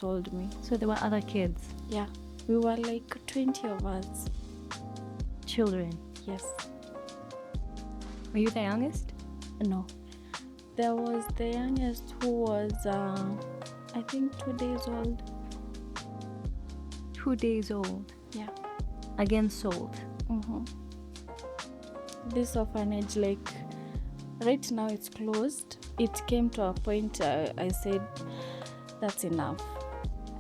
sold me. So there were other kids, Yeah, we were like 20 of us. children. Yes. Were you the youngest? No. There was the youngest who was, I think, 2 days old. 2 days old. Yeah. Again sold. This orphanage, like, right now it's closed. It came to a point I said, that's enough.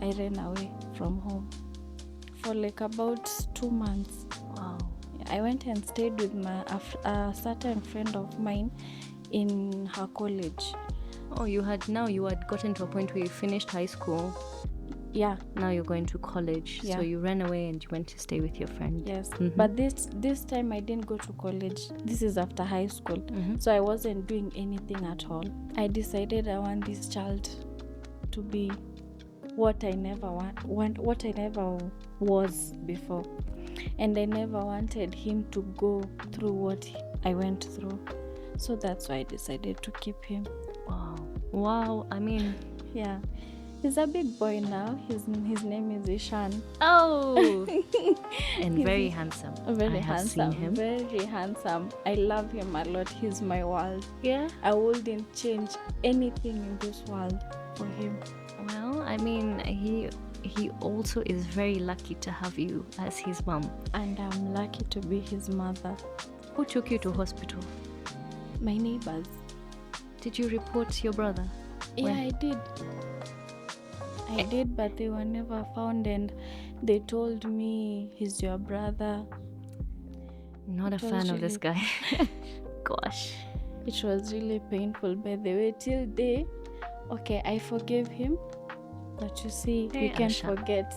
I ran away from home for like about 2 months. Wow. I went and stayed with a certain friend of mine in her college. Oh, you had gotten to a point where you finished high school. Yeah. Now you're going to college. Yeah. So you ran away and you went to stay with your friend. Yes. Mhm. But this time I didn't go to college. This is after high school. So I wasn't doing anything at all. I decided I want this child to be what I never what I never was before. And I never wanted him to go through what I went through. So that's why I decided to keep him. Wow. I mean, Yeah. He's a big boy now. His name is Ishan. oh. And very handsome. Very I have handsome. seen him. Very handsome. I love him a lot. He's my world. Yeah. I wouldn't change anything in this world for him. Well, I mean, he also is very lucky to have you as his mom. And I'm lucky to be his mother. Who took you to hospital? My neighbours. Did you report your brother? Yeah, When? I did. I did, but they were never found, and they told me he's your brother. Not a It was fan of this really- guy. Gosh. It was really painful, by the way, till day. Okay, I forgave him, but you see, Hey, you can't Asha. forget.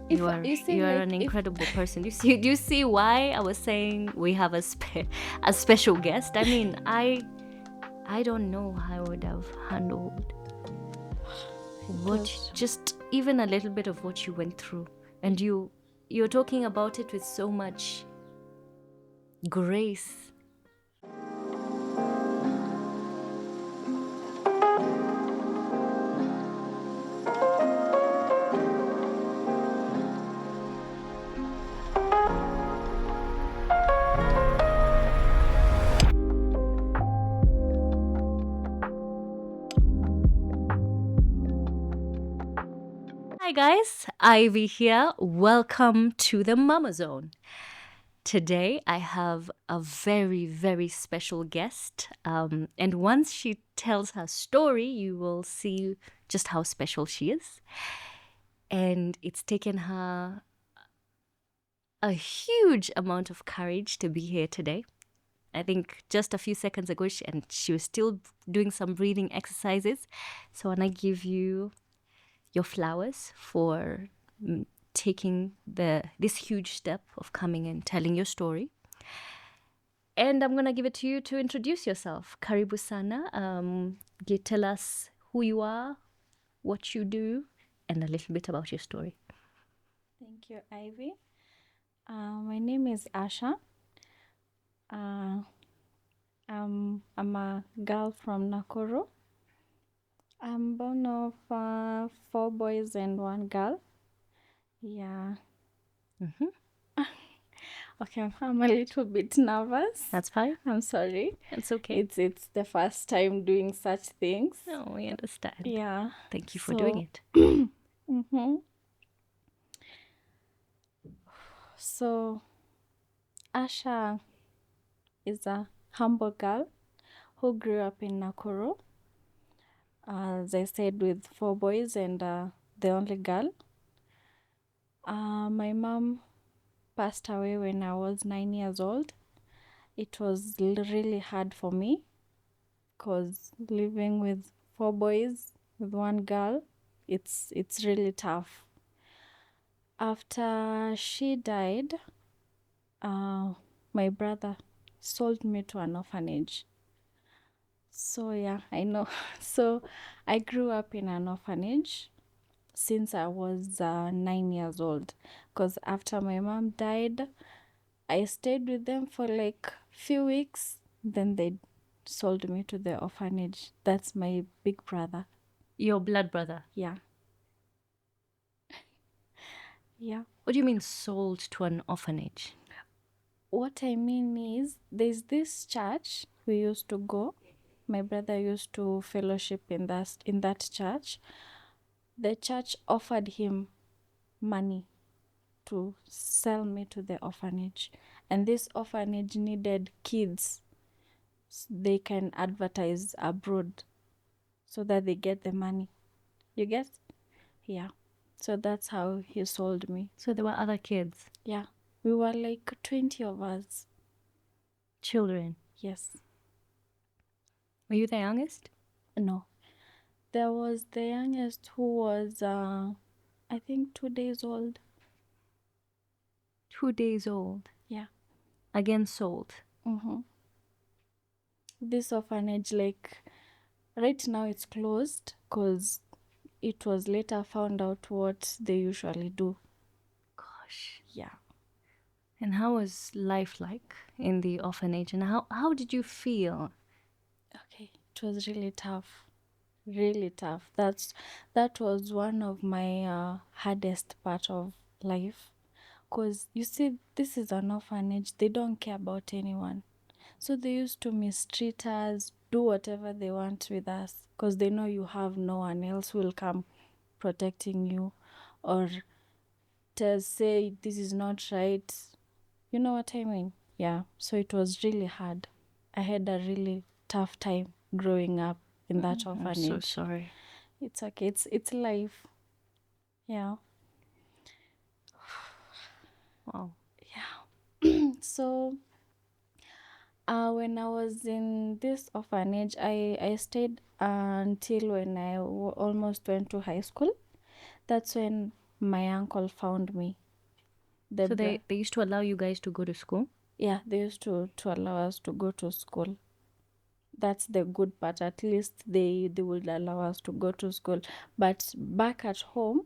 You are an incredible person. Do you see why I was saying we have a special guest? I mean, I don't know how I would have handled just even a little bit of what you went through, and you're talking about it with so much grace. Hi guys, Ivy here. Welcome to the Mama Zone. Today I have a very, very special guest. And once she tells her story, you will see just how special she is. And it's taken her a huge amount of courage to be here today. I think just a few seconds ago, she was still doing some breathing exercises. So I want to give you your flowers for taking this huge step of coming and telling your story. And I'm going to give it to you to introduce yourself. Karibu sana. Tell us who you are, what you do, and a little bit about your story. Thank you, Ivy. My name is Asha. I'm a girl from Nakuru. I'm born of 4 boys and 1 girl. Yeah. Okay, I'm a little bit nervous. That's fine. I'm sorry. It's okay. It's the first time doing such things. No, we understand. Yeah. Thank you for doing it. So, Asha is a humble girl who grew up in Nakuru. As I said, with 4 boys and the only girl. My mom passed away when I was 9 years old. It was really hard for me because living with 4 boys with 1 girl, it's really tough. After she died, my brother sold me to an orphanage. So yeah, I know. So I grew up in an orphanage since I was 9 years old, because after my mom died, I stayed with them for like few weeks, then they sold me to the orphanage. That's my big brother. Your blood brother. Yeah. Yeah. What do you mean sold to an orphanage? What I mean is, there's this church we used to go. My brother used to fellowship in that church. The church offered him money to sell me to the orphanage, and this orphanage needed kids they can advertise abroad so that they get the money. You get? Yeah. So that's how he sold me. So there were other kids, Yeah. We were like 20 of us. children. Yes. Were you the youngest? No. There was the youngest who was, I think, 2 days old. 2 days old. Yeah. Again sold. Mm-hmm. This orphanage, like, right now it's closed because it was later found out what they usually do. Gosh. Yeah. And how was life like in the orphanage? And how did you feel? Okay. It was really tough. Really tough. That was one of my hardest part of life. Because you see, this is an orphanage. They don't care about anyone. So they used to mistreat us, do whatever they want with us, because they know you have no one else who will come protecting you or tell say this is not right. You know what I mean? Yeah. So it was really hard. I had a really tough time growing up in that I'm orphanage. so sorry. It's okay. It's life. Yeah. Wow. Yeah. So when I was in this orphanage, I stayed until when I almost went to high school. That's when my uncle found me. So they used to allow you guys to go to school? Yeah, they used to allow us to go to school. That's the good part. At least they would allow us to go to school. But back at home,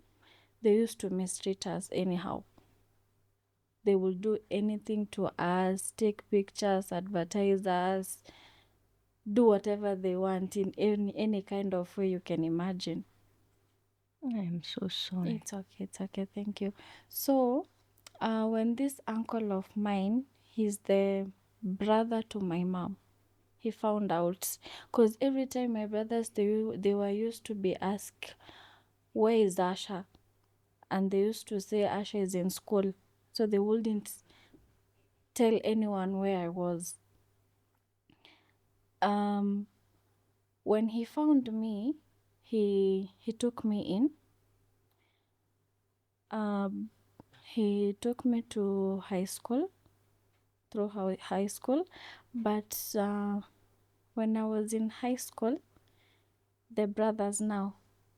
they used to mistreat us anyhow. They will do anything to us, take pictures, advertise us, do whatever they want in any kind of way you can imagine. I am so sorry. It's okay, thank you. So when this uncle of mine, he's the brother to my mom, he found out, because every time my brothers, they were used to be asked, where is Asha? And they used to say Asha is in school, so they wouldn't tell anyone where I was. um when he found me, he took me in. um he took me to high school, through high school. But when I was in high school, the brothers now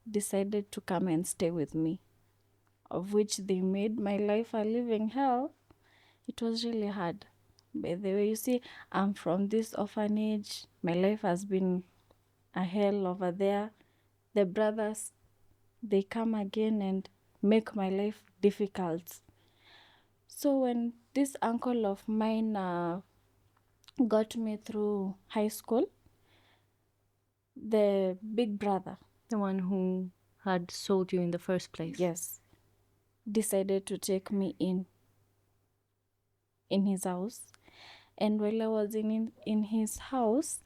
decided to come and stay with me, of which they made my life a living hell. It was really hard. By the way, you see, I'm from this orphanage. My life has been a hell over there. The brothers, they come again and make my life difficult. So when this uncle of mine got me through high school, the big brother, The one who had sold you in the first place? yes, decided to take me in his house. And while I was in his house,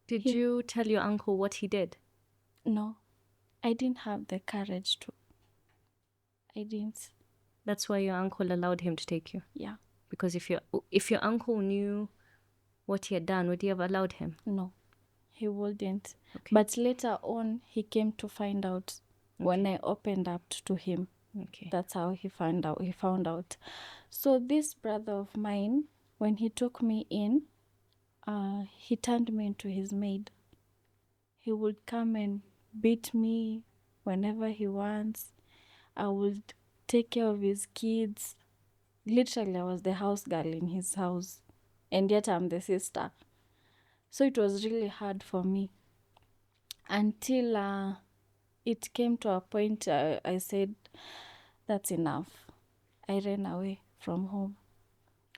Did you tell your uncle what he did? no, I didn't have the courage to. I didn't. That's why your uncle allowed him to take you? Yeah. Because if your uncle knew what he had done, would he have allowed him? No, he wouldn't. Okay. But later on, he came to find out when I opened up to him. Okay. That's how he found out. He found out. So this brother of mine, when he took me in, he turned me into his maid. He would come and beat me whenever he wants. I would take care of his kids. Literally, I was the house girl in his house, and yet I'm the sister. So it was really hard for me until it came to a point I said, that's enough. I ran away from home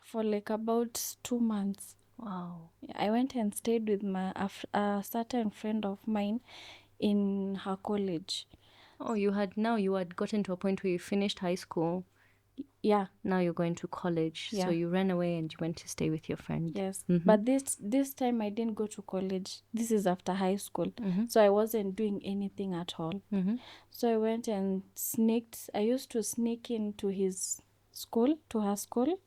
for like about 2 months. Wow. I went and stayed with a certain friend of mine in her college. Oh, you had gotten to a point where you finished high school. Yeah. Now you're going to college. So Yeah. you ran away and you went to stay with your friend. Yes. But this time I didn't go to college. This is after high school. So I wasn't doing anything at all. So I went and sneaked. I used to sneak into his school, to her school,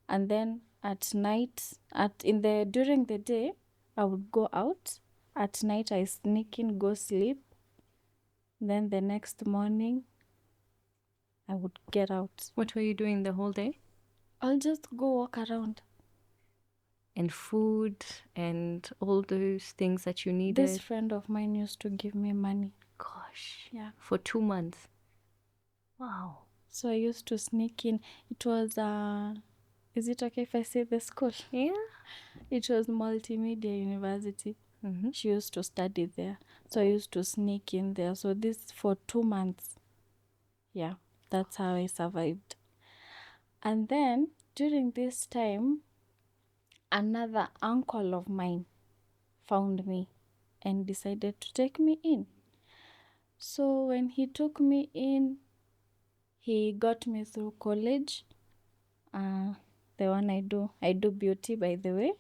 and then at night, during the day, I would go out. At night, I sneak in, go sleep. Then the next morning, I would get out. What were you doing the whole day? I'll just go walk around. And food and all those things that you needed. This friend of mine used to give me money. Gosh. Yeah. For 2 months. Wow. So I used to sneak in. It was, is it okay if I say the school? Yeah. It was Multimedia University. She used to study there. So I used to sneak in there. So this for 2 months. Yeah, that's how I survived. And then during this time, another uncle of mine found me and decided to take me in. So when he took me in, he got me through college. The one I do beauty, by the way.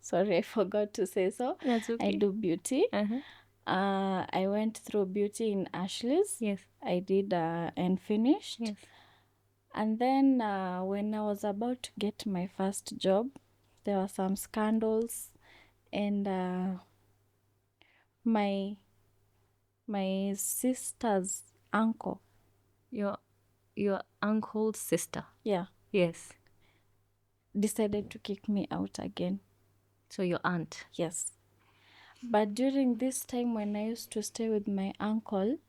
Sorry, I forgot to say so. That's okay. I do beauty. I went through beauty in Ashley's. Yes. I did and finished. Yes. And then when I was about to get my first job, there were some scandals, and my sister's uncle. Your uncle's sister. Yeah. Yes. Decided to kick me out again. So your aunt. Yes. But during this time when I used to stay with my uncle,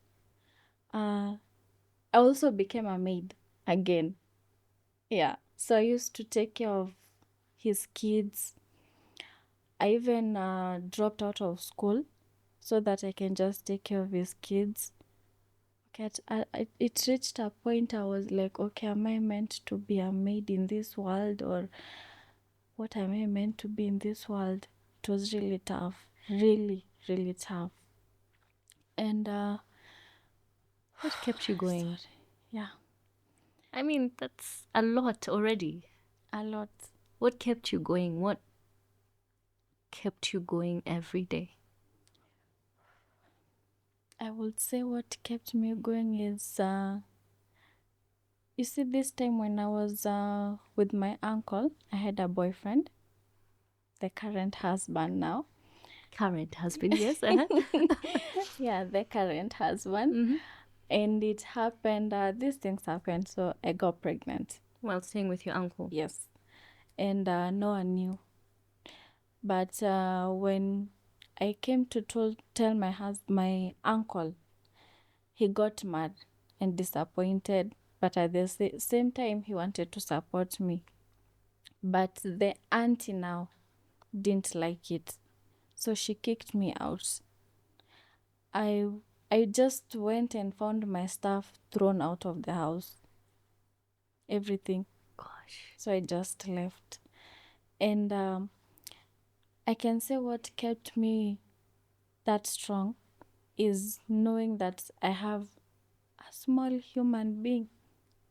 I also became a maid again. Yeah. So I used to take care of his kids. I even dropped out of school so that I can just take care of his kids. Okay, it reached a point I was like, okay, am I meant to be a maid in this world, or what am I meant to be in this world? It was really tough. Really, really tough. And What kept you going? sorry. Yeah, I mean, that's a lot already. a lot. What kept you going? What kept you going every day? I would say what kept me going is, you see, this time when I was with my uncle, I had a boyfriend, the current husband now. Current husband, yes. Yeah, the current husband. And it happened, these things happened, so I got pregnant. While staying with your uncle. Yes. And no one knew. But when I came to tell my uncle, he got mad and disappointed. But at the same time, he wanted to support me. But the auntie now didn't like it. So she kicked me out. I just went and found my stuff thrown out of the house. Everything. Gosh. So I just left. And I can say what kept me that strong is knowing that I have a small human being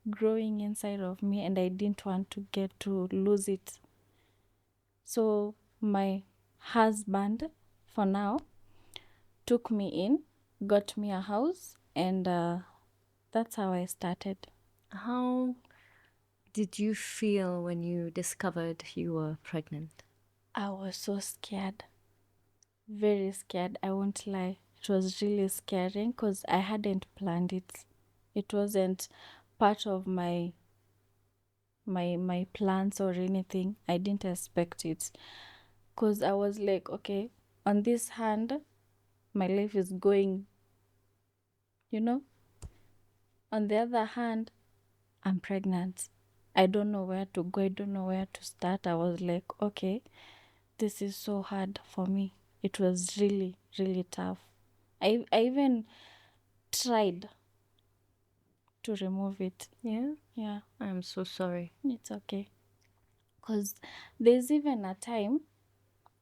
growing inside of me, and I didn't want to get to lose it. So my husband, for now, took me in, got me a house, and that's how I started. How did you feel when you discovered you were pregnant? I was so scared. Very scared, I won't lie. It was really scary because I hadn't planned it. It wasn't part of my plans or anything. I didn't expect it. Because I was like, okay, on this hand, my life is going, you know. On the other hand, I'm pregnant. I don't know where to go. I don't know where to start. I was like, okay, this is so hard for me. It was really, really tough. I even tried to remove it. Yeah? Yeah, I'm so sorry. it's okay. Because there's even a time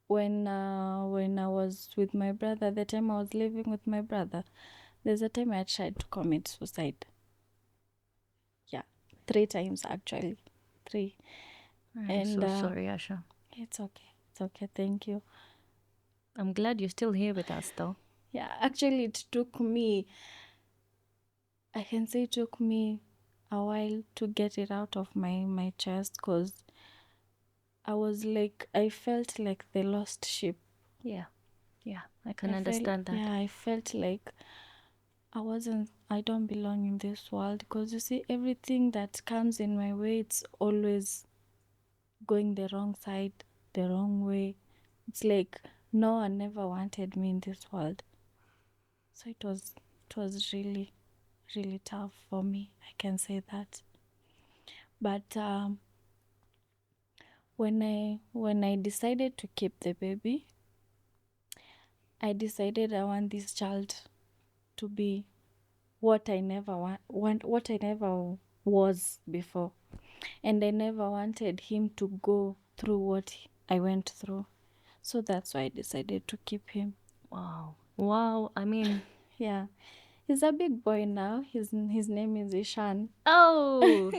when I was with my brother, the time I was living with my brother, There's a time I tried to commit suicide. Yeah, 3 times actually. 3. I'm And so sorry, Asha. it's okay. It's okay. Thank you. I'm glad you're still here with us, though. Yeah, actually, it took me, I can say it took me a while to get it out of my chest because I was like, I felt like the lost sheep. Yeah, I can understand that. Yeah, I felt like I don't belong in this world because you see, everything that comes in my way, it's always going the wrong side, the wrong way. It's like no one ever wanted me in this world. So it was really, really tough for me. I can say that. But when I decided to keep the baby, I decided I want this child to be what I never what I never was before. And I never wanted him to go through what I went through. So that's why I decided to keep him. Wow. I mean, Yeah. He's a big boy now. His name is Ishan. oh,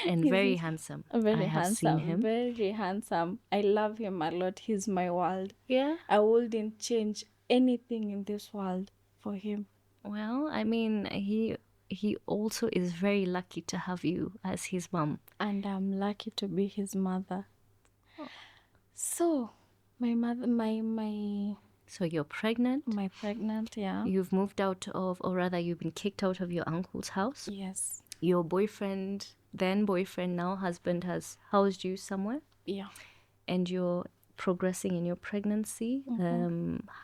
and He's very handsome. very I have seen handsome. him. Very handsome. I love him a lot. He's my world. Yeah. I wouldn't change anything in this world for him. Well, I mean, he also is very lucky to have you as his mom. And I'm lucky to be his mother. Oh. So my mother So you're pregnant. my pregnant, yeah. You've moved out of, or rather, you've been kicked out of your uncle's house. Yes. Your boyfriend, then boyfriend, now husband, has housed you somewhere, Yeah. and you're progressing in your pregnancy.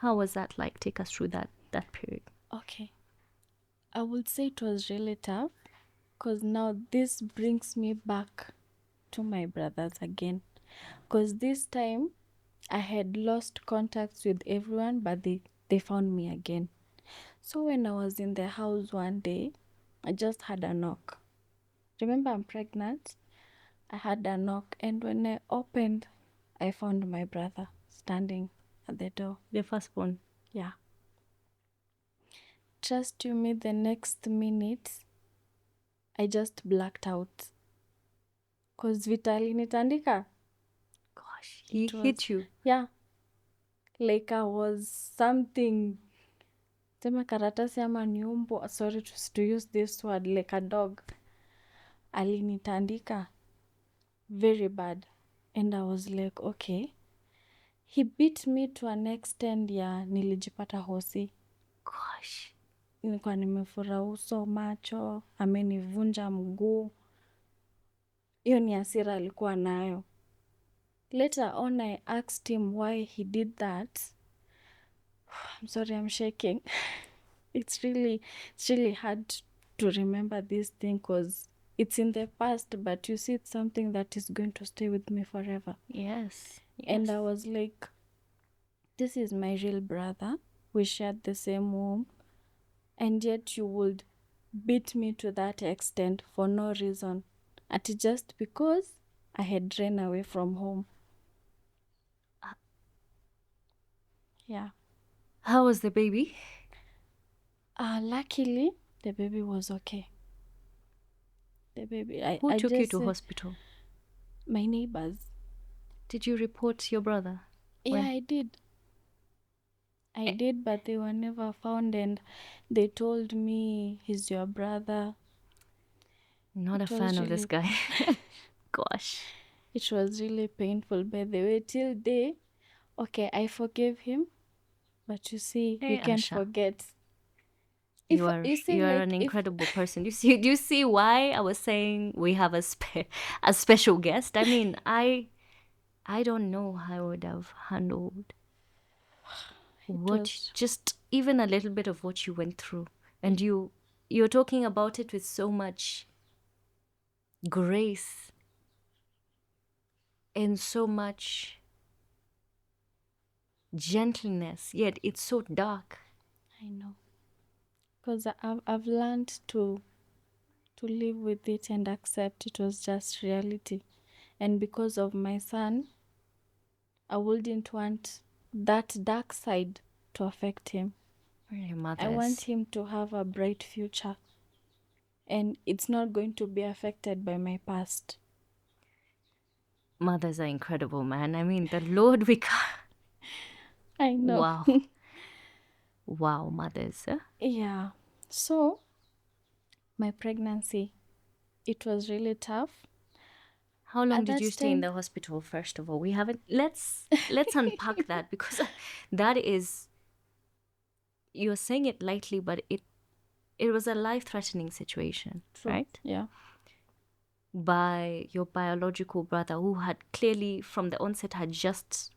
How was that like? Take us through that period. Okay. I would say it was really tough because now this brings me back to my brothers again. Because this time I had lost contacts with everyone, but they found me again. So when I was in the house one day, I just had a knock. Remember, I'm pregnant. I had a knock, and when I opened, I found my brother standing at the door. The firstborn. Yeah. Trust you me, the next minute, I just blacked out. Cause Vitali nitandika. Gosh, he It was- hit you. Yeah. Like I was something. Sema karatasi ama nyumbu. Sorry to use this word. Like a dog. Alinitandika. Very bad. And I was like, okay. He beat me to an extent ya nilijipata hosi. Gosh. Nilikuwa nimefura uso, macho, amenivunja mguu. Hiyo ni hasira alikuwa nayo. Later on I asked him why he did that. I'm sorry, I'm shaking. It's really hard to remember this thing because it's in the past, but you see it's something that is going to stay with me forever. Yes. And I was like, this is my real brother. We shared the same womb. And yet you would beat me to that extent for no reason. Just because I had ran away from home. Yeah. How was the baby? Luckily, the baby was okay. The baby. Who I took you just to hospital? My neighbors. Did you report your brother? Yeah, When? I did. I did, but they were never found, and they told me he's your brother. Not a It was fan of this really- guy. Gosh. It was really painful, by the way. Till day, okay, I forgave him, but you see, Hey, you can't Asha. forget. You are like, an incredible person. Do you see why I was saying we have a special guest? I mean, I don't know how I would have handled just even a little bit of what you went through, and you're talking about it with so much grace and so much gentleness, yet it's so dark. I know, because I've learned to live with it and accept it was just reality, and because of my son, I wouldn't want that dark side to affect him. Your mothers. I want him to have a bright future. And it's not going to be affected by my past. Mothers are incredible, man. I mean, the Lord we I know. Wow. Wow, mothers. Huh? Yeah. So, my pregnancy, it was really tough. How long At did that you stay in time- the hospital? First of all, we haven't. Let's unpack that, because that is. You're saying it lightly, but it was a life-threatening situation, True. right? Yeah. By your biological brother, who had clearly from the onset had just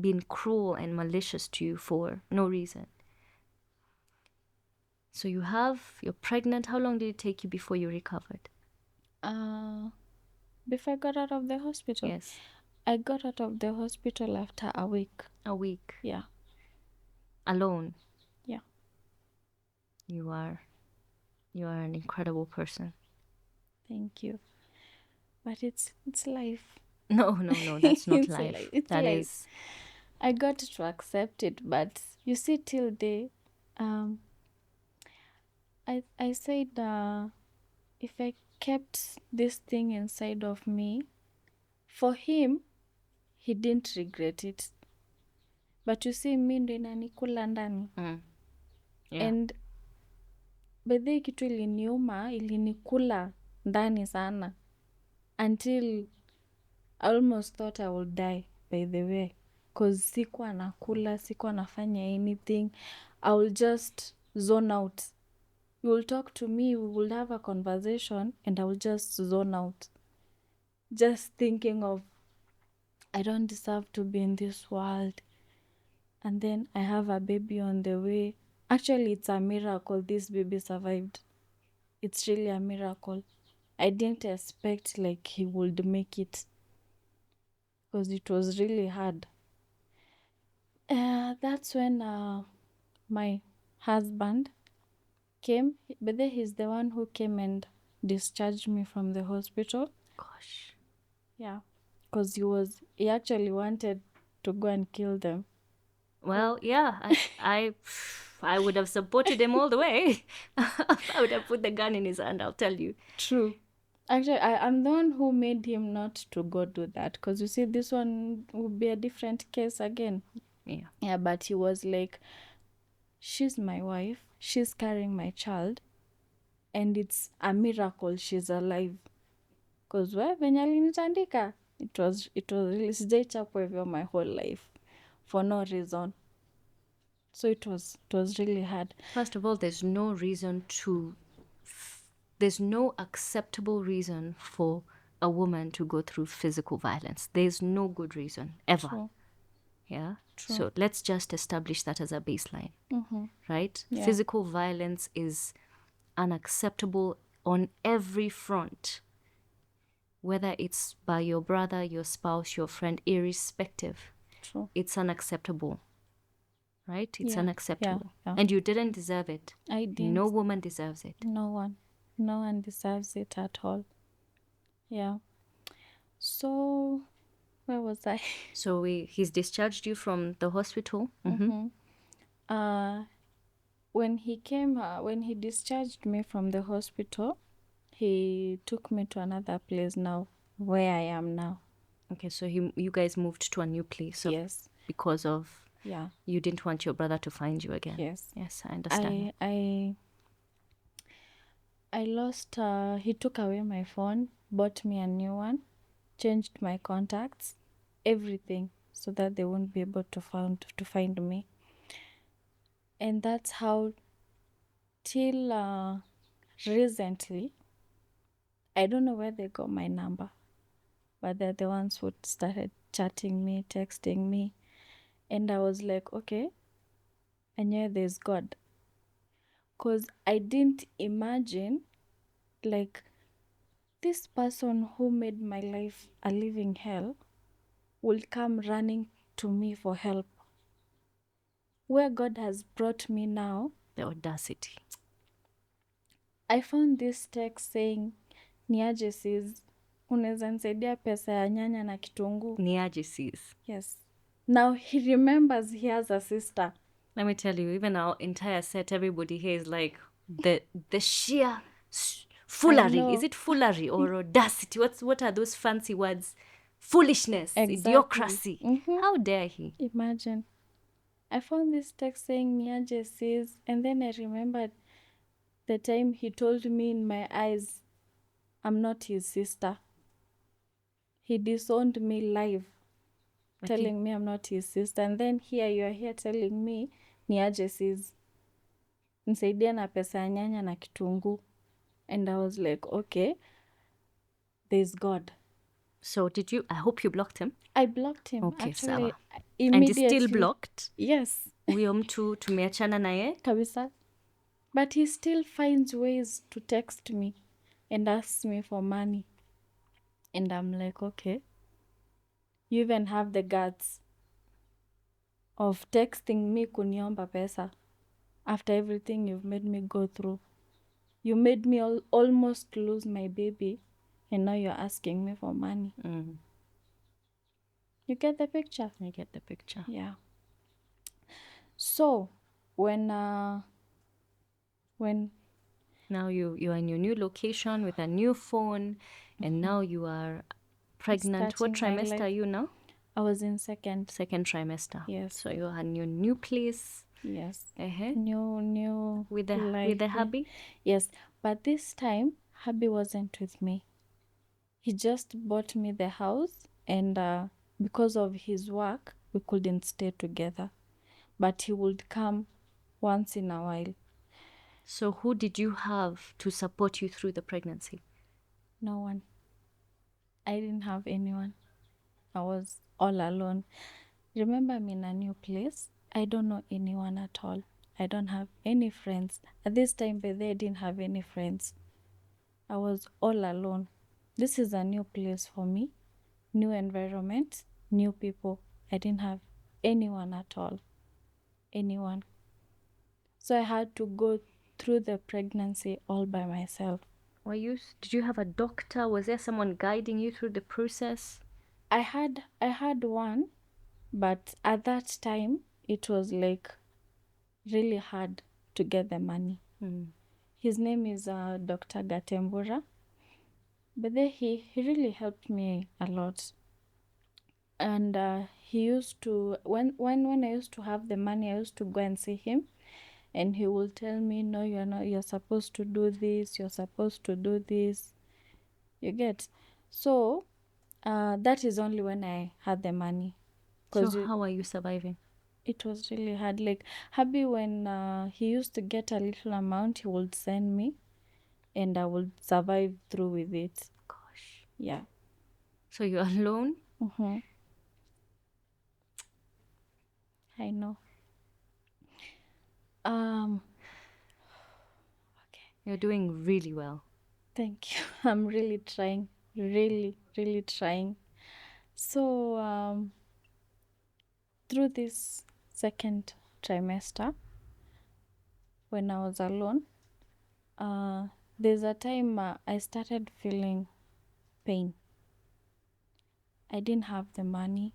been cruel and malicious to you for no reason. So you're pregnant. How long did it take you before you recovered? Before I got out of the hospital. Yes. I got out of the hospital after a week. A week. Yeah. Alone. Yeah. You are an incredible person. Thank you. But it's life. No, that's not It's life. life. It's That life. is. I got to accept it, but you see, till day, I said, if I kept this thing inside of me, for him, he didn't regret it. But you see, mi ndo inanikula ndani. Yeah. And bedhe kitu ilinikula ndani sana. Until I almost thought I would die, by the way. Because sikuwa nakula, sikuwa nafanya anything. I will just zone out. You will talk to me, we will have a conversation, and I will just zone out. Just thinking of, I don't deserve to be in this world. And then I have a baby on the way. Actually, it's a miracle this baby survived. It's really a miracle. I didn't expect like he would make it, because it was really hard. That's when my husband came, but then he's the one who came and discharged me from the hospital. Gosh. Yeah, because he actually wanted to go and kill them. Well, yeah, I would have supported him all the way. I would have put the gun in his hand, I'll tell you. True. Actually, I'm the one who made him not to go do that, because you see, this one would be a different case again. Yeah. Yeah, but he was like, she's my wife, she's carrying my child, and it's a miracle she's alive. Because venye alinitandika, it was really, sijaichapwa hivyo my whole life for no reason. So it was really hard. First of all, there's no acceptable reason for a woman to go through physical violence. There's no good reason ever. True. Yeah. True. So let's just establish that as a baseline. Right? Yeah. Physical violence is unacceptable on every front, whether it's by your brother, your spouse, your friend, irrespective. True. It's unacceptable. Right? It's Yeah, unacceptable. yeah. And you didn't deserve it. I didn't. No woman deserves it. No one deserves it at all. Yeah. So where was I? So he's discharged you from the hospital. When he discharged me from the hospital, he took me to another place now, where I am now. Okay, so you guys moved to a new place. Yes. Because of Yeah. you didn't want your brother to find you again. Yes. Yes, I understand. I lost. He took away my phone, bought me a new one, changed my contacts, everything, so that they won't be able to find me. And that's how, till recently, I don't know where they got my number, but they're the ones who started chatting me, texting me. And I was like, okay, I knew there's God. Because I didn't imagine, like, this person who made my life a living hell will come running to me for help. Where God has brought me now, The audacity. I found this text saying, niaje sis, unaweza nisaidia pesa ya nyanya na kitunguu. Niaje sis. Yes. Now he remembers he has a sister. Let me tell you, even our entire set, everybody here is like the sheer I foolery. Is know. it foolery or audacity? What are those fancy words? Foolishness, Exactly. idiocracy. Mm-hmm. How dare he? Imagine. I found this text saying Niaje says, and then I remembered the time he told me in my eyes, I'm not his sister. He disowned me live, telling me I'm not his sister. And then here you are here telling me Niaje says, nisaidia na pesa ya nyanya na kitunguu. And I was like, okay, there's God. So did you? I hope you blocked him. I blocked him Okay, actually sawa. And he's immediately. still blocked. Yes. Huyo mtu tumeachana naye. Kabisa. But he still finds ways to text me and asks me for money. And I'm like, okay. You even have the guts of texting me kuniomba pesa after everything you've made me go through. You made me almost lose my baby, and now you're asking me for money. Mm, You get the picture? I get the picture. Yeah. So when Now you're in your new location with a new phone, and now you are pregnant. What starting my trimester are life, you now? I was in second Trimester. Yes. So you're in your new place. Yes. Uh-huh. New With the life. hubby. Yes, but this time hubby wasn't with me. He just bought me the house, and because of his work we couldn't stay together, but he would come once in a while. So who did you have to support you through the pregnancy? No one. I didn't have anyone. I was all alone. Remember, I'm in a new place. I don't know anyone at all. I don't have any friends. At this time, by then, I didn't have any friends. I was all alone. This is a new place for me, new environment, new people. I didn't have anyone at all. Anyone. So I had to go through the pregnancy all by myself. Did you have a doctor? Was there someone guiding you through the process? I had one, but at that time it was like really hard to get the money. His name is Dr. Gatembura, but then he really helped me a lot. And he used to when I used to have the money, I used to go and see him, and he will tell me, no, you're not, you're supposed to do this, you're supposed to do this. You get? So that is only when I had the money. So how are you surviving? It was really hard. Like hubby, when he used to get a little amount, he would send me, and I would survive through with it. Gosh. Yeah. So you're alone? Mm-hmm. I know. Okay. You're doing really well. Thank you. I'm really trying. Really, really trying. So through this second trimester, when I was alone, there's a time I started feeling pain. I didn't have the money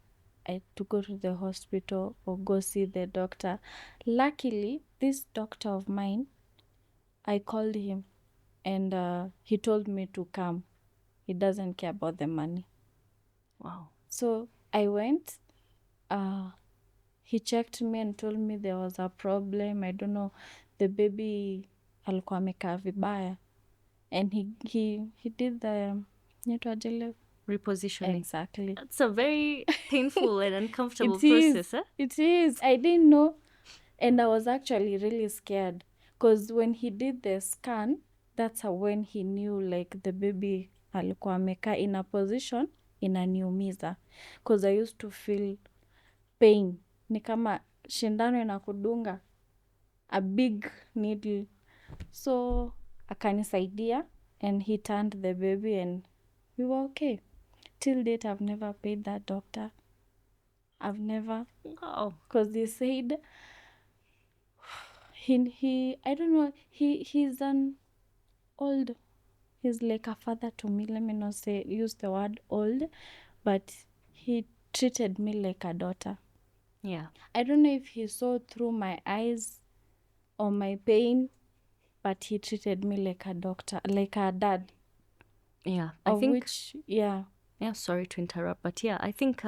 to go to the hospital or go see the doctor. Luckily, this doctor of mine, I called him, and he told me to come. He doesn't care about the money. Wow. So I went. He checked me and told me there was a problem. I don't know, the baby alikuwa amekaa vibaya, and he did the Repositioning. Exactly. That's a very painful and uncomfortable It is. process, huh? It is. I didn't know, and I was actually really scared, because when he did the scan, that's when he knew like the baby alikuwa amekaa in a position inaniumiza, because I used to feel pain, ni kama shindano inakudunga, a big needle. So akanisaidia, and he turned the baby, and we were okay. Till date, I've never paid that doctor. I've never. Wow. Because they said he I don't know, he's an old, he's like a father to me. Let me not use the word old, but he treated me like a daughter. Yeah. I don't know if he saw through my eyes or my pain, but he treated me like a doctor, like a dad. Yeah. I Of think, which, yeah, yeah, sorry to interrupt, but yeah, I think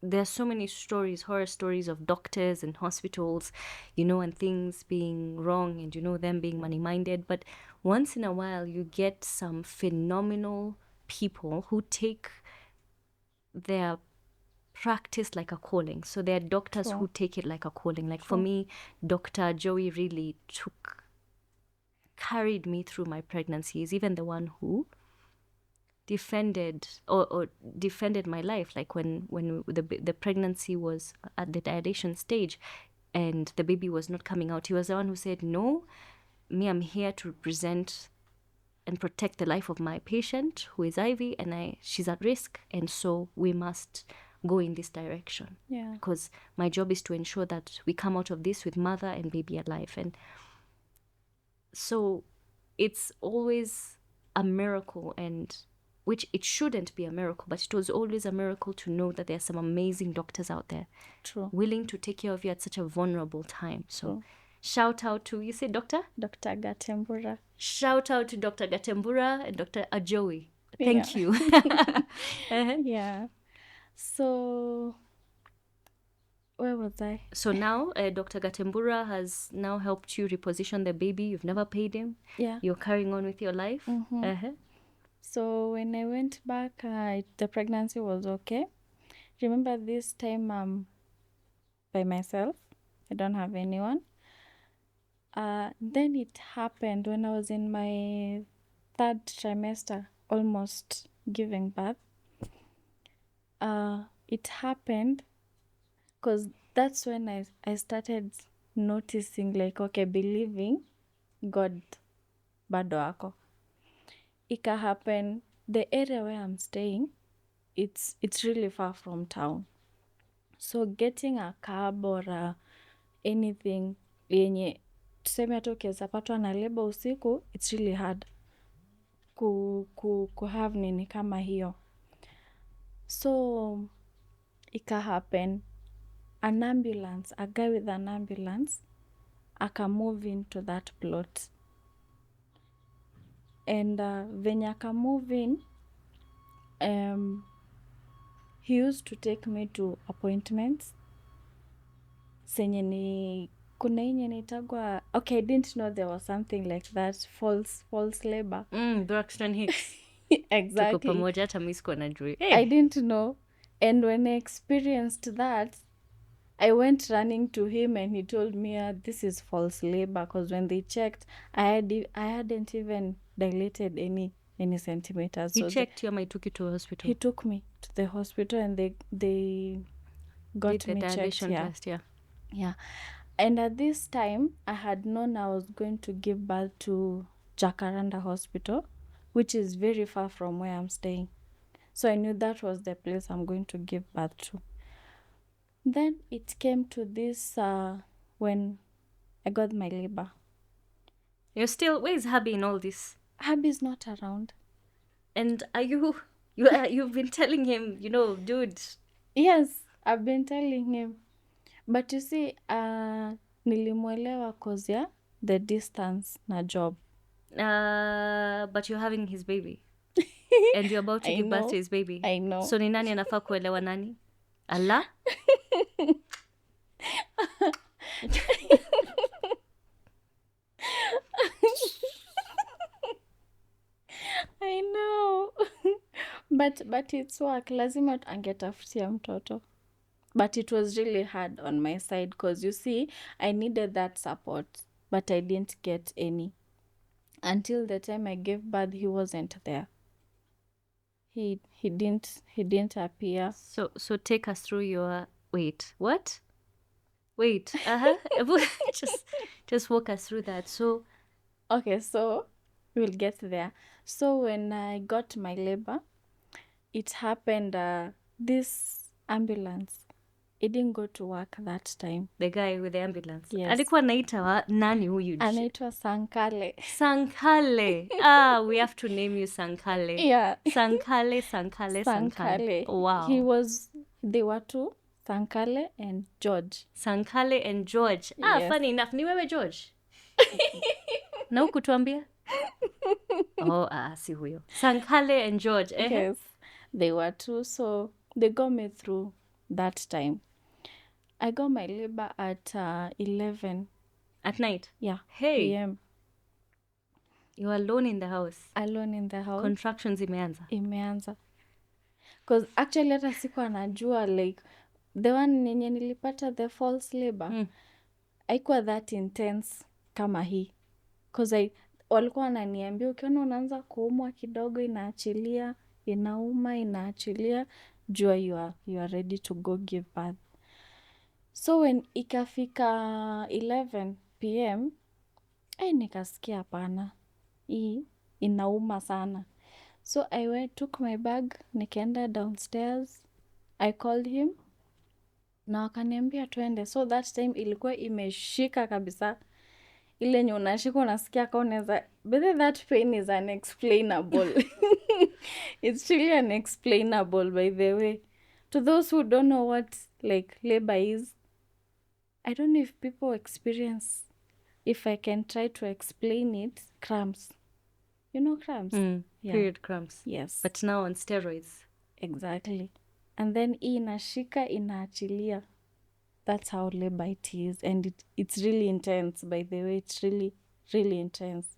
there are so many stories, horror stories of doctors and hospitals, and things being wrong and, them being money minded. But once in a while, you get some phenomenal people who take their practice like a calling. So there are doctors True. who take it like a calling. Like for me, Dr. Joey really carried me through my pregnancy. He's even the one who defended or defended my life, like when the pregnancy was at the dilation stage and the baby was not coming out. He was the one who said, no, me, I'm here to represent and protect the life of my patient who is Ivy, and she's at risk, and so we must go in this direction. Yeah. Because my job is to ensure that we come out of this with mother and baby alive. And so it's always a miracle, and which it shouldn't be a miracle, but it was always a miracle to know that there are some amazing doctors out there. True. Willing to take care of you at such a vulnerable time. So True. shout out to, you say doctor? Dr. Gatembura. Shout out to Dr. Gatembura and Dr. Ajowi. Thank you. Yeah. So, where was I? So now Dr. Gatembura has now helped you reposition the baby. You've never paid him. Yeah. You're carrying on with your life. So when I went back, the pregnancy was okay. Remember this time I'm by myself. I don't have anyone. Then it happened when I was in my 3rd trimester, almost giving birth. It happened because that's when I started noticing, like, okay, believing God bado ako. Ika happen, the area where I'm staying, it's really far from town. So getting a cab or anything yenye tuseme hata ukiweza patwa na labor usiku, it's really hard ku have nini kama hiyo. So ika happen, an ambulance, a guy with an ambulance aka move into that plot, and venye aka move in, he used to take me to appointments senye ni kuna inye naitagwa, okay, I didn't know there was something like that, false labor. Braxton Hicks. Exactly. Tuko pamoja, hata mimi sikuwa najua. I didn't know, and when I experienced that, I went running to him and he told me, this is false labor, because when they checked, I hadn't even dilated any centimeters. He checked you, ama he took you to a hospital? He took me to the hospital and they got Did the me checked. dilation test, yeah. Yeah. And at this time, I had known I was going to give birth to Jacaranda Hospital, which is very far from where I'm staying. So I knew that was the place I'm going to give birth to. Then it came to this when I got my labor. You're still, where is Hubby in all this? Hubby's not around. And are you've been telling him, dude. Yes, I've been telling him. But you see, nilimwelewa cause ya the distance na job. But you're having his baby. And you're about to give birth to his baby. I know. So ni nani anafaa kuelewa nani? Allah? I know. but it's work. Lazima angetafutia mtoto. But it was really hard on my side because you see, I needed that support, but I didn't get any. Until the time I gave birth, he wasn't there. He didn't appear. So take us through your what? Wait. Just walk us through that. So okay, so we'll get there. So when I got my labor, it happened this ambulance, it didn't go to work that time. The guy with the ambulance. Yes. Alikuwa anaita nani huyu? Anaitwa Sankale. Sankale. We have to name you Sankale. Yeah. Sankale. Wow. They were two. Sankale and George. Sankale and George. Ah, Yes. funny enough, ni wewe George? Na hukutuambia? Oh, si huyo. Sankale and George. Yes, they were two, so they got me through that time. I got my labor at 11, At night? yeah, Hey, p.m. you are alone in the house. alone in the house. Contractions imeanza. Imeanza. Because actually hata siku anajua like the one yenye nilipata the false labor haikuwa that intense kama hii. Because walikuwa wananiambia ukiona unaanza kuumwa kidogo inaachilia, inauma inaachilia, jua you are ready to go give birth. So when ikafika 11 p.m. Nikasikia hapana, hii inauma sana. So I took my bag, nikaenda downstairs, I called him na wakaniambia twende. So that time ilikuwa imeshika kabisa, ile yenye unashika unasikia kama unaweza, but that pain is unexplainable. It's really unexplainable, by the way. To those who don't know what like labor is, I don't know if people experience, if I can try to explain it, cramps. You know cramps? Yeah. Period cramps. Yes. But now on steroids. Exactly. And then hii inashika inaachilia. That's how labor it is. And it's really intense, by the way. It's really, really intense.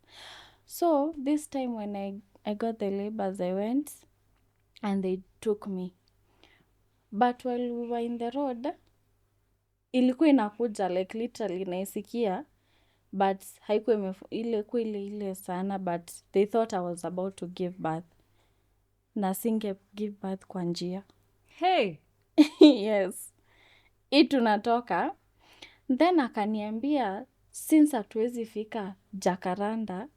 So this time when I got the labors, I went and they took me. But while we were in the road, ilikuwa inakuja like literally naisikia, but haikuwa ile sana, but they thought I was about to give birth. Na singe give birth kwa njia. Hey! Yes. Hii tunatoka. Then akaniambia, since hatuwezi fika Jacaranda,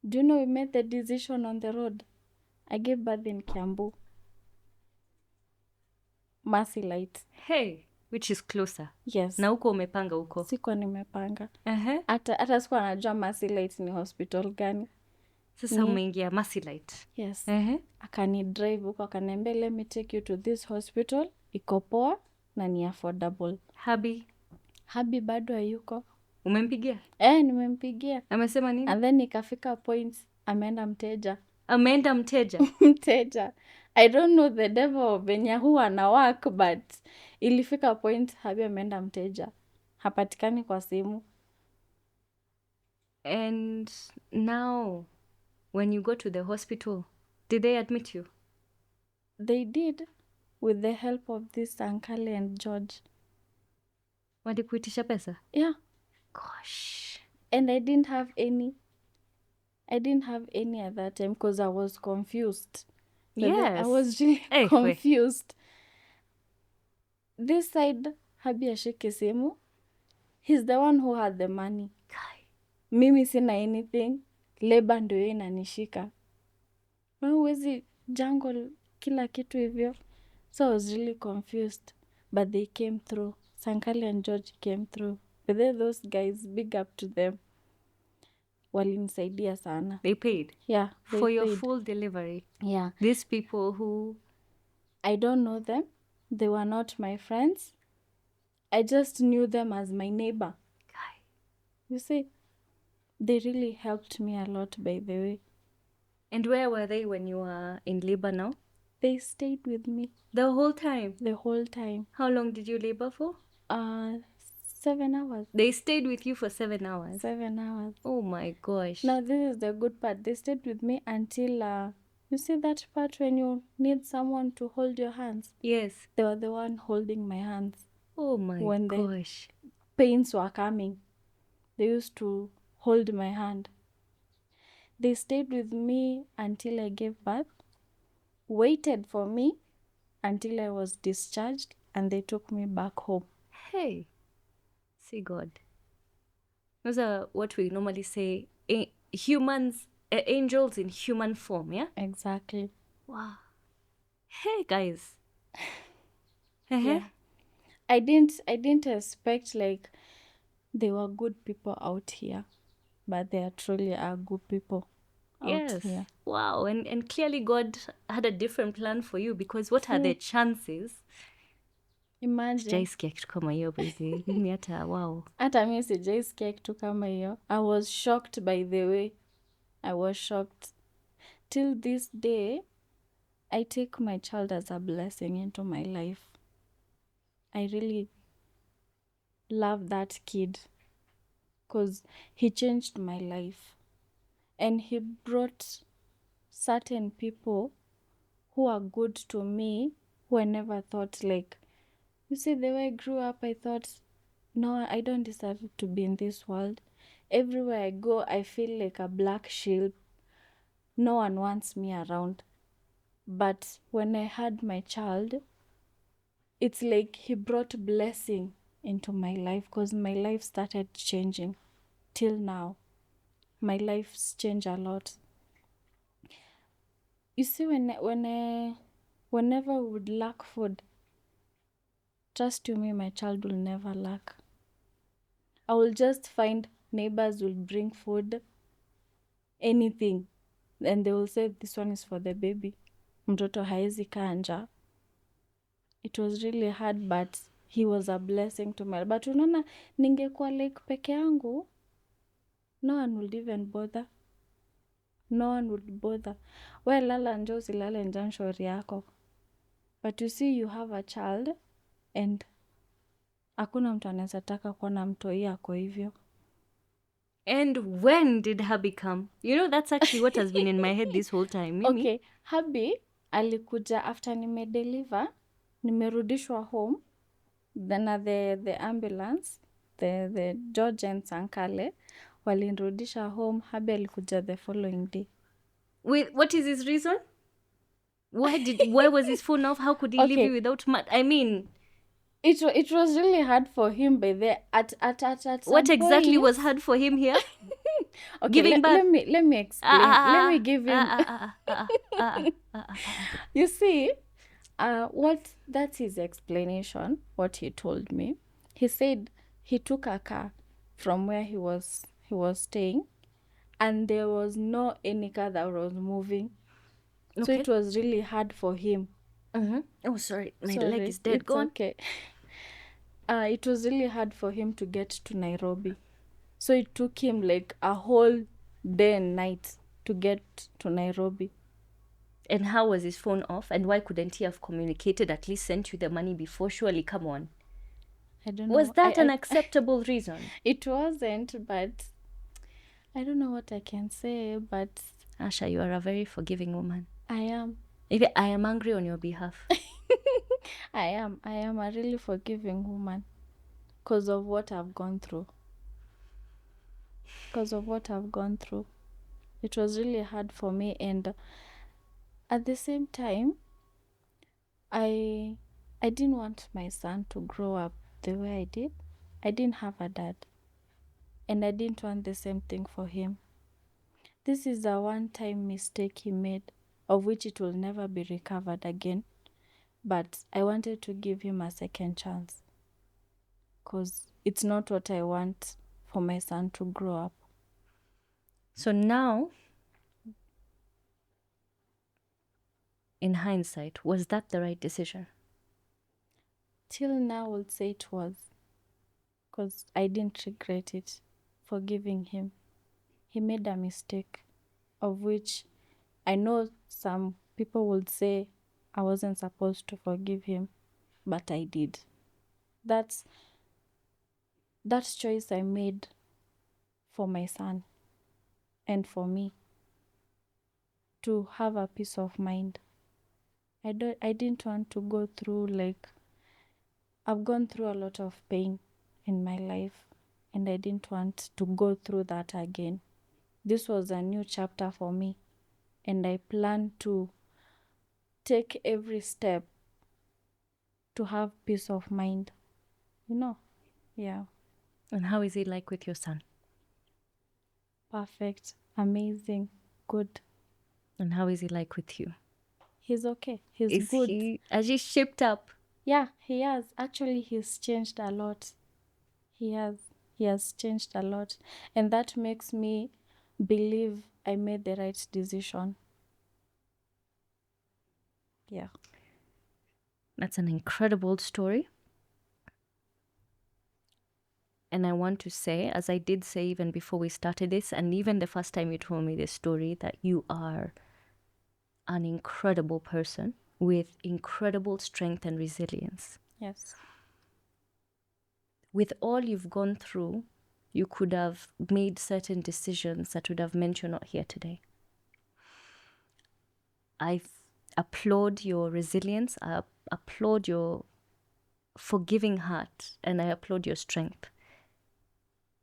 do you know we made the decision on the road? I gave birth in Kiambu. Mercy Light. Hey! Which is closer. Yes. Na huko umepanga huko. Sikuwa nimepanga. Uh-huh. Hata sikuwa najua Mercy Light ni hospital gani. Sasa umeingia Mercy Light. Yes. Uh-huh. Akani drive huko akaniambia, let me take you to this hospital. Iko poa na ni affordable. Habi bado hayuko. Umempigia? Nimempigia. Amesema nini? And then ikafika point ameenda mteja. Ameenda mteja? Mteja. I don't know the devil venye huwa na work, but ilifika point Habi ameenda mteja. Hapatikani kwa simu. And now, when you go to the hospital, did they admit you? They did, with the help of this Uncle and George. Walikuitisha pesa? Yeah. Gosh. And I didn't have any at that time because I was confused. Yes. I was really confused. This side, Habi ashike simu. He's the one who had the money. Mimi sina anything. Labor ndio yeye inanishika. Huwezi jungle kila kitu hivyo. So I was really confused. But they came through. Sankali and George came through. But then those guys, big up to them. Walinisaidia sana. They paid? Yeah. For your full delivery? Yeah. These people who... I don't know them. They were not my friends. I just knew them as my neighbor. You see, they really helped me a lot, by the way. And where were they when you were in labor now? They stayed with me. The whole time? The whole time. How long did you labor for? 7 hours. They stayed with you for 7 hours? 7 hours. Oh my gosh. Now, this is the good part. They stayed with me until, you see that part when you need someone to hold your hands? Yes. They were the one holding my hands. Oh my when gosh. The pains were coming. They used to hold my hand. They stayed with me until I gave birth, waited for me until I was discharged, and they took me back home. Hey, see God. Those are what we normally say, humans, angels in human form, yeah? Exactly. Wow. Hey, guys. Yeah. I didn't expect like they were good people out here, but they truly are good people out here. Wow. And clearly God had a different plan for you, because what are the chances Imagine. Sijaisikia kitu kama hiyo baby. Mimi hata wow. Hata mi sijaisikia kitu kama hiyo. I was shocked, by the way. I was shocked. Till this day, I take my child as a blessing into my life. I really love that kid because he changed my life. And he brought certain people who are good to me, who I never thought, like, you see, the way I grew up, I thought, no, I don't deserve to be in this world. Everywhere I go, I feel like a black sheep. No one wants me around. But when I had my child, it's like he brought blessing into my life because my life started changing till now. My life's changed a lot. You see, whenever we would lack food, trust you me, my child will never lack. I will just find neighbors will bring food, anything, and they will say this one is for the baby. Mtoto haezi kaa njaa. It was really hard, but he was a blessing to me. But unaona, ningekuwa like peke yangu, no one would even bother. No one would bother. We lala njaa usilale njaa shauri yako. But you see, you have a child and hakuna mtu anaweza taka kuona mtoi ako hivyo. And when did Hubby come? You know, that's actually what has been in my head this whole time. Mimi. Okay, Hubby alikuja after nimedeliver, nimerudishwa home, then the ambulance, the George and Sankale, walinirudisha home. Hubby alikuja the following day. Wait, what is his reason? Why was his phone off? How could he leave you without I mean, it was really hard for him by the at some what exactly point. was hard for him here? Okay, Giving birth. Let me explain. Let me give him. You see, that's his explanation. What he told me, he said he took a car from where he was staying, and there was no any car that was moving. So Okay. it was really hard for him. Oh, sorry. My leg is dead. It's Go on. okay. It was really hard for him to get to Nairobi. So it took him like a whole day and night to get to Nairobi. And how was his phone off? And why couldn't he have communicated, at least sent you the money before? Surely, come on. I don't know. Was that an acceptable reason? It wasn't, but I don't know what I can say, but Asha, you are a very forgiving woman. I am. Even I am angry on your behalf. I am a really forgiving woman because of what I've gone through. It was really hard for me, and at the same time, I didn't want my son to grow up the way I did. I didn't have a dad, and I didn't want the same thing for him. This is a one-time mistake he made, of which it will never be recovered again. But I wanted to give him a second chance because it's not what I want for my son to grow up. So now, in hindsight, was that the right decision? Till now, I would say it was, because I didn't regret it, forgiving him. He made a mistake, of which I know some people would say I wasn't supposed to forgive him, but I did. That's choice I made for my son and for me to have a peace of mind. I didn't want to go through, like, I've gone through a lot of pain in my life, and I didn't want to go through that again. This was a new chapter for me, and I plan to take every step to have peace of mind. You know? Yeah. And how is he like with your son? Perfect. Amazing. Good. And how is he like with you? He's okay. He's good. Has he shaped up? Yeah, he has. Actually, he's changed a lot. He has changed a lot. And that makes me believe I made the right decision. Yeah. That's an incredible story. And I want to say, as I did say even before we started this, and even the first time you told me this story, that you are an incredible person with incredible strength and resilience. Yes. With all you've gone through, you could have made certain decisions that would have meant you're not here today. I applaud your resilience. I applaud your forgiving heart, and I applaud your strength.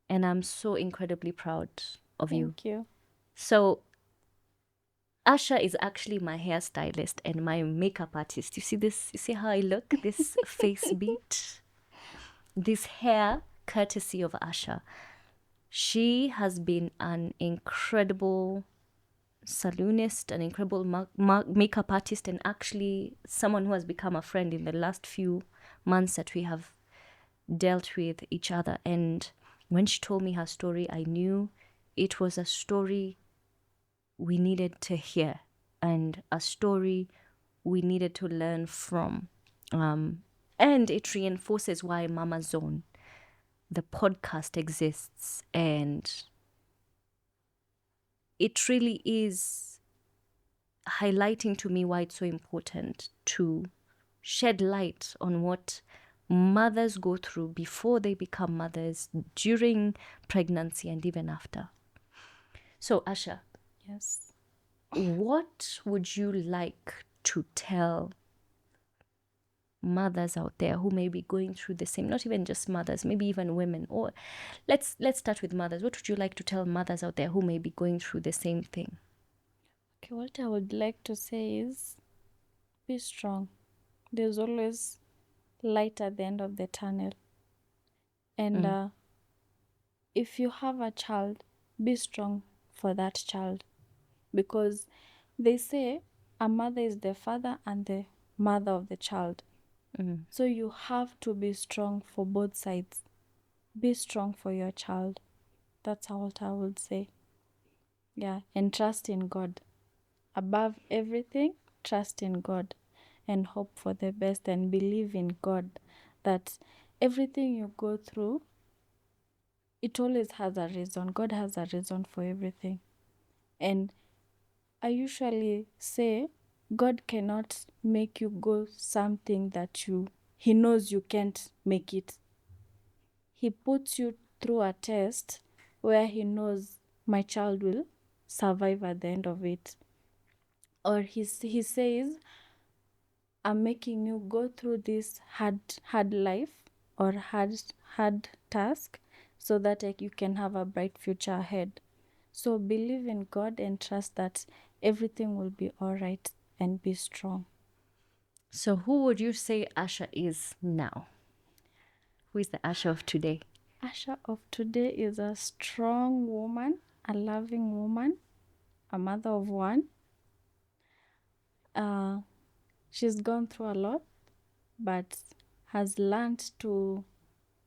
And I'm so incredibly proud of you. Thank you. So Asha is actually my hairstylist and my makeup artist. You see this? You see how I look? This face beat? This hair, courtesy of Asha. She has been an incredible saloonist, an incredible makeup artist, and actually someone who has become a friend in the last few months that we have dealt with each other. And when she told me her story, I knew it was a story we needed to hear and a story we needed to learn from. And it reinforces why Mama Zone, the podcast, exists. And it really is highlighting to me why it's so important to shed light on what mothers go through before they become mothers, during pregnancy, and even after. So, Asha, Yes. what would you like to tell mothers out there who may be going through the same, not even just mothers, maybe even women, or let's start with mothers. What would you like to tell mothers out there who may be going through the same thing? Okay, what I would like to say is be strong. There's always light at the end of the tunnel. And if you have a child, be strong for that child. Because they say a mother is the father and the mother of the child. So you have to be strong for both sides. Be strong for your child. That's what I would say. Yeah, and trust in God. Above everything, trust in God and hope for the best and believe in God that everything you go through, it always has a reason. God has a reason for everything. And I usually say God cannot make you go something that He knows you can't make it. He puts you through a test where He knows my child will survive at the end of it. Or he says, I'm making you go through this hard life or hard task so that you can have a bright future ahead. So believe in God and trust that everything will be all right and be strong. So who would you say Asha is now? Who is the Asha of today? Asha of today is a strong woman, a loving woman, a mother of one. She's gone through a lot, but has learned to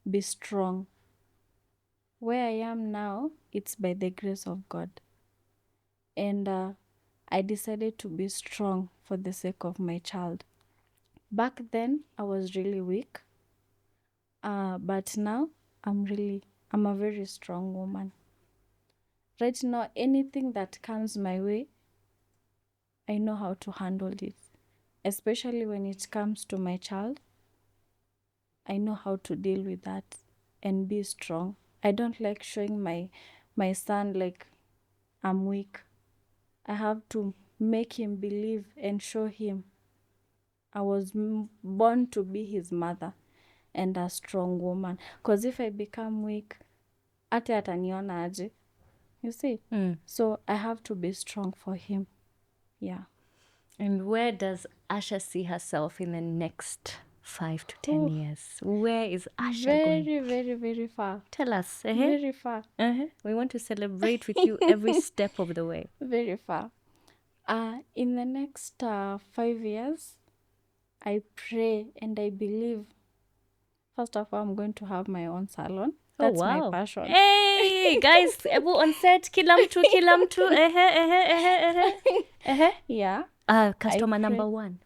be strong. Where I am now, it's by the grace of God. And I decided to be strong for the sake of my child. Back then, I was really weak. But now, I'm a very strong woman. Right now, anything that comes my way, I know how to handle it. Especially when it comes to my child, I know how to deal with that and be strong. I don't like showing my son like I'm weak. I have to make him believe and show him I was born to be his mother and a strong woman. Because if I become weak, ate ataniona aje. You see? So I have to be strong for him. Yeah. And where does Asha see herself in the next 5 to 10 years? Where is Asha going? Very, very, very far. Tell us. Very far. We want to celebrate with you every step of the way. Very far. In the next 5 years, I pray and I believe, first of all, I'm going to have my own salon. That's my passion. Hey, guys, ebu on set, kila mtu. Yeah. Customer number one.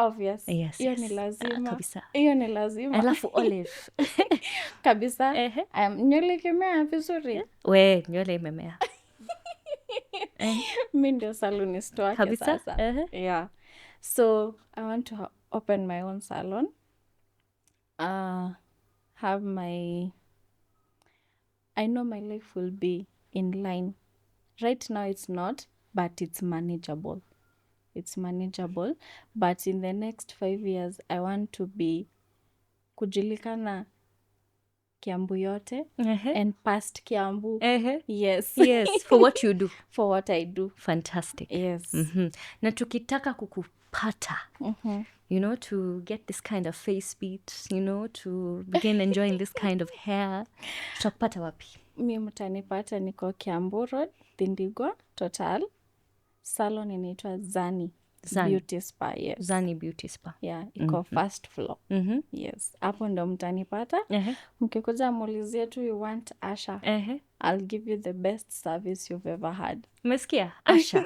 Obvious. Yes, Hiyo yes. ni lazima. Kabisa. Hiyo ni lazima. Alafu olive. Kabisa. Ehe. Nywele ikimea vizuri. We, nywele imemea. Mi ndio salonist wake Kabisa. sasa. Ehe. Yeah. So I want to open my own salon. Have my... I know my life will be in line. Right now it's not, but it's manageable. It's manageable. But in the next 5 years, I want to be kujulikana Kiambu yote Ehe. and past Kiambu. Ehe. Yes. Yes, for what you do. For what I do. Fantastic. Yes. Na tukitaka kukupata, to get this kind of face beat, to begin enjoying this kind of hair, tutakupata wapi? Mi mtanipata niko Kiambu Road, Thindigwa, Total. Salon inaitwa Zani. Beauty Spa, yes. Zani Beauty Spa. Yeah, iko first floor. Yes. Hapo ndo mtanipata. Mkikuja muulizie tu you want Asha. I'll give you the best service you've ever had. Umesikia? Asha.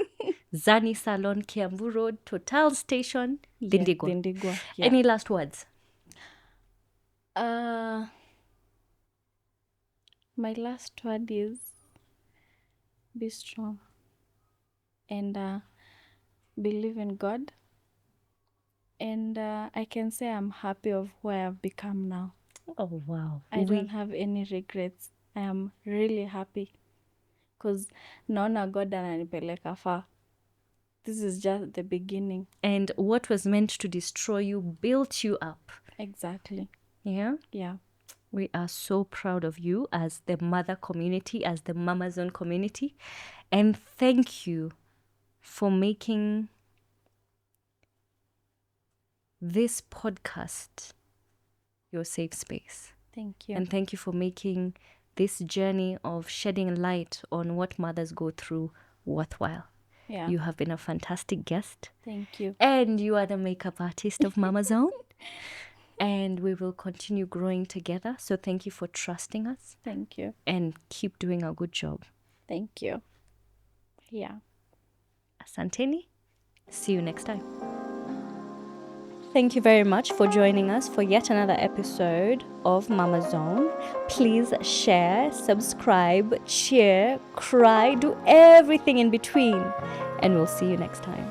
Zani Salon, Kiambu Road, Total Station, Thindigwa. Yeah, Thindigwa. Yeah. Any last words? My last word is be strong and believe in God. And I can say I'm happy of who I have become now. Oh, wow. I don't have any regrets. I am really happy because naona God ananipeleka far. This is just the beginning. And what was meant to destroy you built you up. Exactly. Yeah? Yeah. We are so proud of you as the mother community, as the Mama Zone community. And thank you for making this podcast your safe space. Thank you. And thank you for making this journey of shedding light on what mothers go through worthwhile. Yeah. You have been a fantastic guest. Thank you. And you are the makeup artist of Mama Zone. And we will continue growing together. So thank you for trusting us. Thank you. And keep doing a good job. Thank you. Yeah. Asanteni. See you next time. Thank you very much for joining us for yet another episode of Mama Zone. Please share, subscribe, cheer, cry, do everything in between. And we'll see you next time.